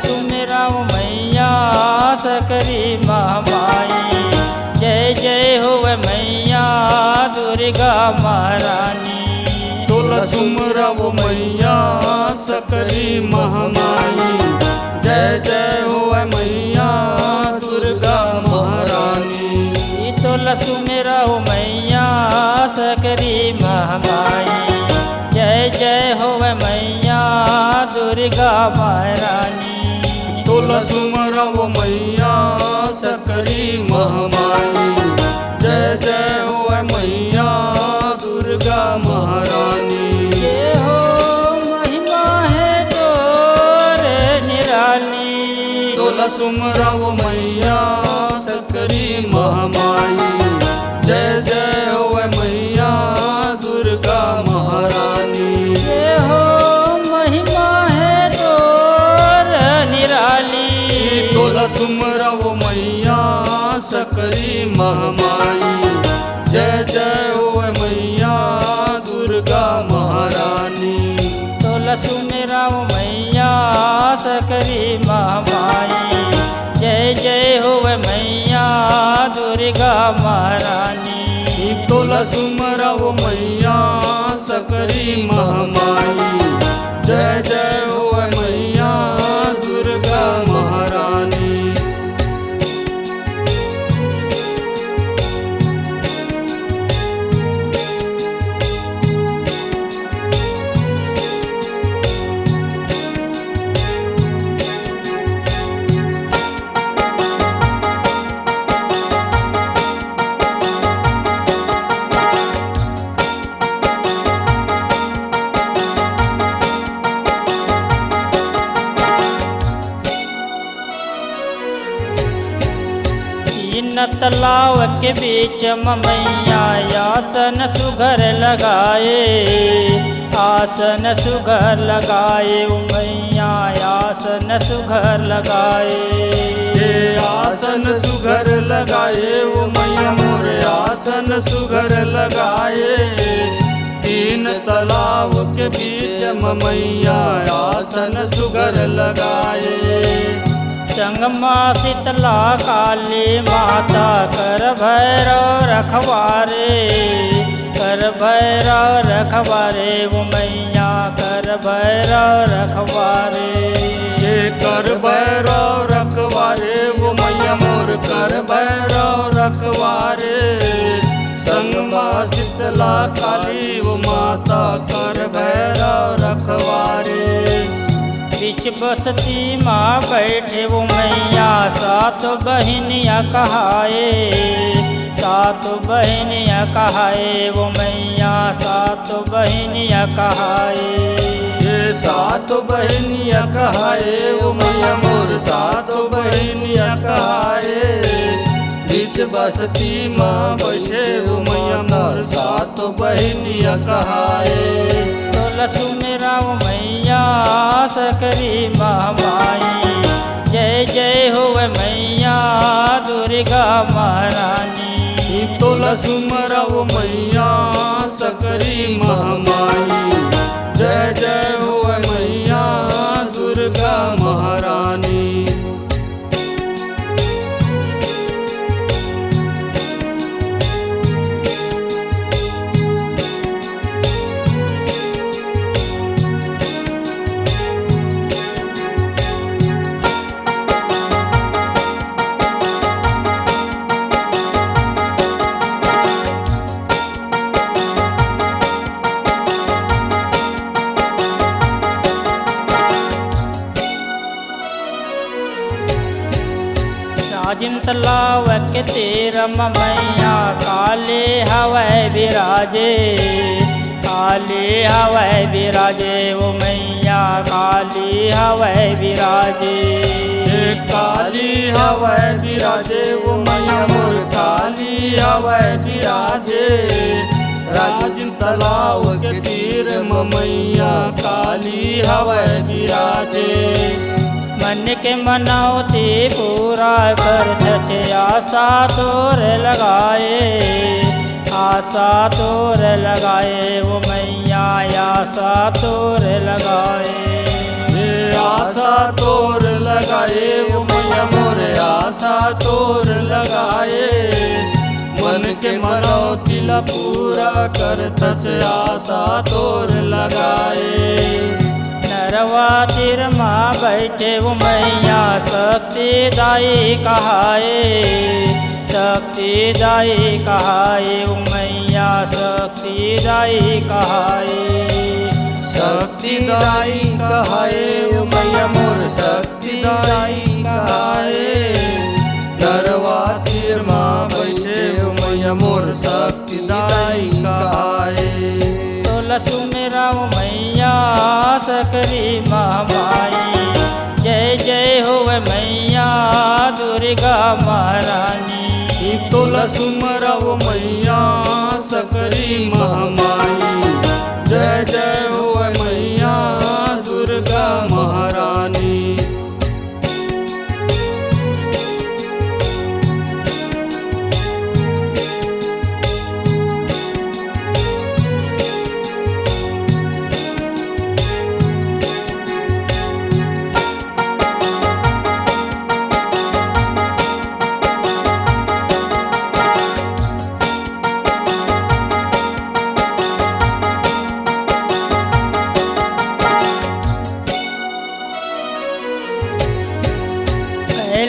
सुमिराओ मैया सकरी महामाई। जय जय होवे मैया दुर्गा महारानी। तोला सुमराओ मैया सकरी महामाई। जय जय होवे मैया दुर्गा महारानी। तोला सुमिराओ मैया सकरी महामाई। जय जय होवे मैया दुर्गा महारानी। तोला सुमराओ मैया सकरी महामाई। जय जय होवे मैया दुर्गा महारानी। ये हो महिमा है तोर निराली। तोला सुमराओ मैया सकरी महामाई। जय जय होवे मैया दुर्गा महारानी। ये हो महिमा है तोर निराली। तोला सुमराओ मैया सकरी महामाई। जय जय होवे मैया दुर्गा महारानी। तोला सुमिराओ मैया सकरी महामाई। जय जय होवे मैया दुर्गा महारानी। तोला सुमराओ मैया सकरी महामाई। जय जय होवे मैया दुर्गा महारानी। तीन तालाब के बीच मैया आसन सुघर लगाए। आसन सुघर लगाए मैया आसन सुघर लगाए। ये आसन सुघर लगाए वो मैया मोरे आसन सुघर लगाए। तीन तालाब के बीच मैया आसन सुघर लगाए। संगमा शीतला काली माता कर भैरव रखवारे। कर भैरव रखवारे वो मैया कर भैरव रखवारे। ये कर भैरव रखवारे वो मैया मोर कर भैरव रखवारे। संगमा शीतला काली वो माता कर भैरव रखवारे। बीच बसती माँ बैठे वो मैया सात बहनिया कहाए। सात बहनिया कहाए वो मैया सात बहनिया कहाए। ये सात बहनिया कहाए वो मैया मोर सात बहनिया कहाए। बीच बसती माँ बैठे वो मैया मोर सात बहनिया कहाए। तोला सुमिराओ मैया सकरी महामाई। जय जय होवे मैया दुर्गा महारानी। तोला सुमराओ मैया सकरी महामाई। जय जय होवे मैया दुर्गा महारानी। राजिन तालाब के तीर मैया काले हवै विराजे। काले हवै विराजे वो मैया काली हवै विराजे। काली हवै विराजे वो मैया मोर काली हवै विराजे। राजिन तालाब के तीर मैया काली हवै विराजे। मन के मनौती पूरा कर छे आशा तोर लगाए। आशा तोर लगाए वो मैया आशा तोर लगाए। आशा तोर तोर लगाए। मन के मनौती ला पूरा करत आशा तोर लगाए। नरवा तीर माँ बैठे वो मैया शक्तिदाई कहाए। शक्तिदाई कहाए वो मैया शक्तिदाई कहाए। शक्तिदाई कहाए ओ मैया मोर शक्तिदाई कहाए। नरवा तीर माँ बैठे ओ मैया मोर शक्तिदाई कहाए। तोला सुमेरा वो मैया सकरी महामाई। जय जय होवे मैया दुर्गा महारानी। तोला सुमरा ओ मैया सकरी महामाई। जय जय होवे मैया दुर्गा महारानी।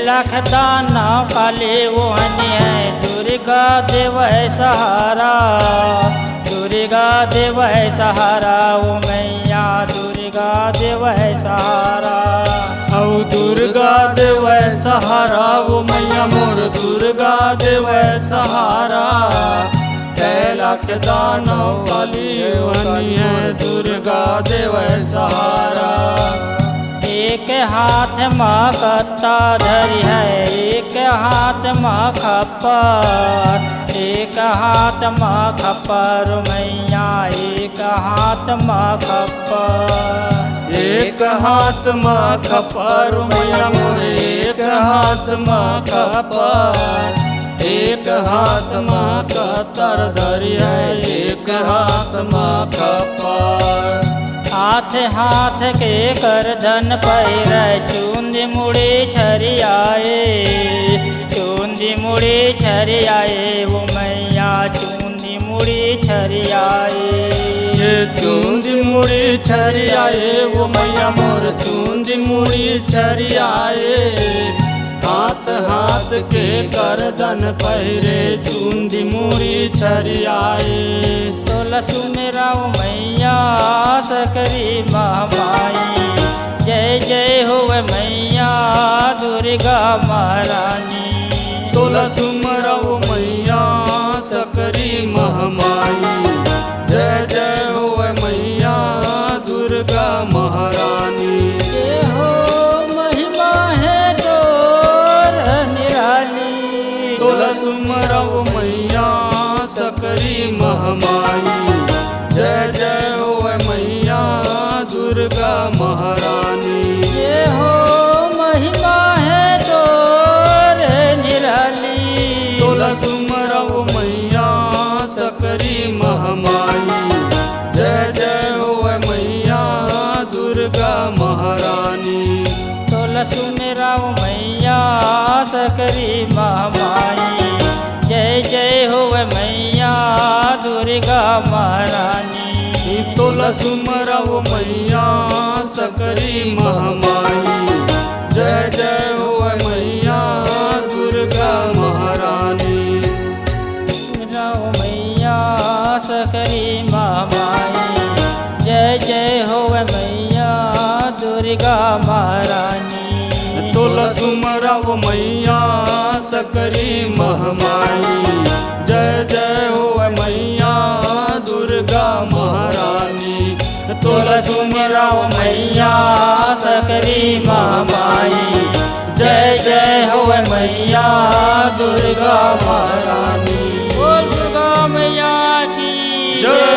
लाख दाना काले वो है दुर्गा देव है सहारा। दुर्गा देव है सहारा वो मैया दुर्गा देव है सहारा। औ दुर्गा देव सहारा वो मैया मोर दुर्गा देव सहारा। लाख दानो काली वनी है दुर्गा देव सहारा। एक हाथ माँ कत्ता धरी है एक हाथ माँ खप्पर। एक हाथ माँ खप्पर मैया एक हाथ माँ खप्पर। एक हाथ माँ खप्पर मैया मोर एक हाथ माँ खप्पर। एक हाथ माँ कतर धरी है एक हाथ माँ खप्पर। हाथ हाथ के कर धन पैर चूंदी मुड़ी छरियाए। चूंदी मुड़ी छरियाए वो मैया चूंदी मुड़ी छरियाए। ये चूंदी मुड़ी छरियाए वो मैया मोर चूंदी मुड़ी छरियाए। हाथ हाथ के कर धन पहिरे चूंदी मुड़ी छरियाए। तोला सुमेरा वो मैया सकरी महामाई। जय जय होवे मैया दुर्गा महारानी। तोला सुमरा वो मैया सकरी महामाई। जय जय होवे मैया दुर्गा महारानी। ये हो महिमा है तोर निराली। तोला सुमरा वो मैया सकरी महामाई। जय जय होवे मैया दुर्गा महारानी। ये हो महिमा है तोर निराली। तोला सुमरा वो मैया सकरी महामाई। जय जय होवे मैया दुर्गा महारानी। तोला सुमेरा वो मैया सकरी महामाई। जय जय होवे मैया दुर्गा महारानी। तोला सुमरा वो मैया सकरी महामाई। जय जय होवे मैया दुर्गा महारानी। राव मैया सकरी महामाई। जय जय होवे मैया दुर्गा महारानी। तोला सुमरा वो मैया सकरी महामाई। जय जय होवे मैया दुर्गा महारानी। तोला सुमरा वो मैया सकरी महामाई। जय जय होवे मैया दुर्गा महारानी। बोल दुर्गा मैया की जय।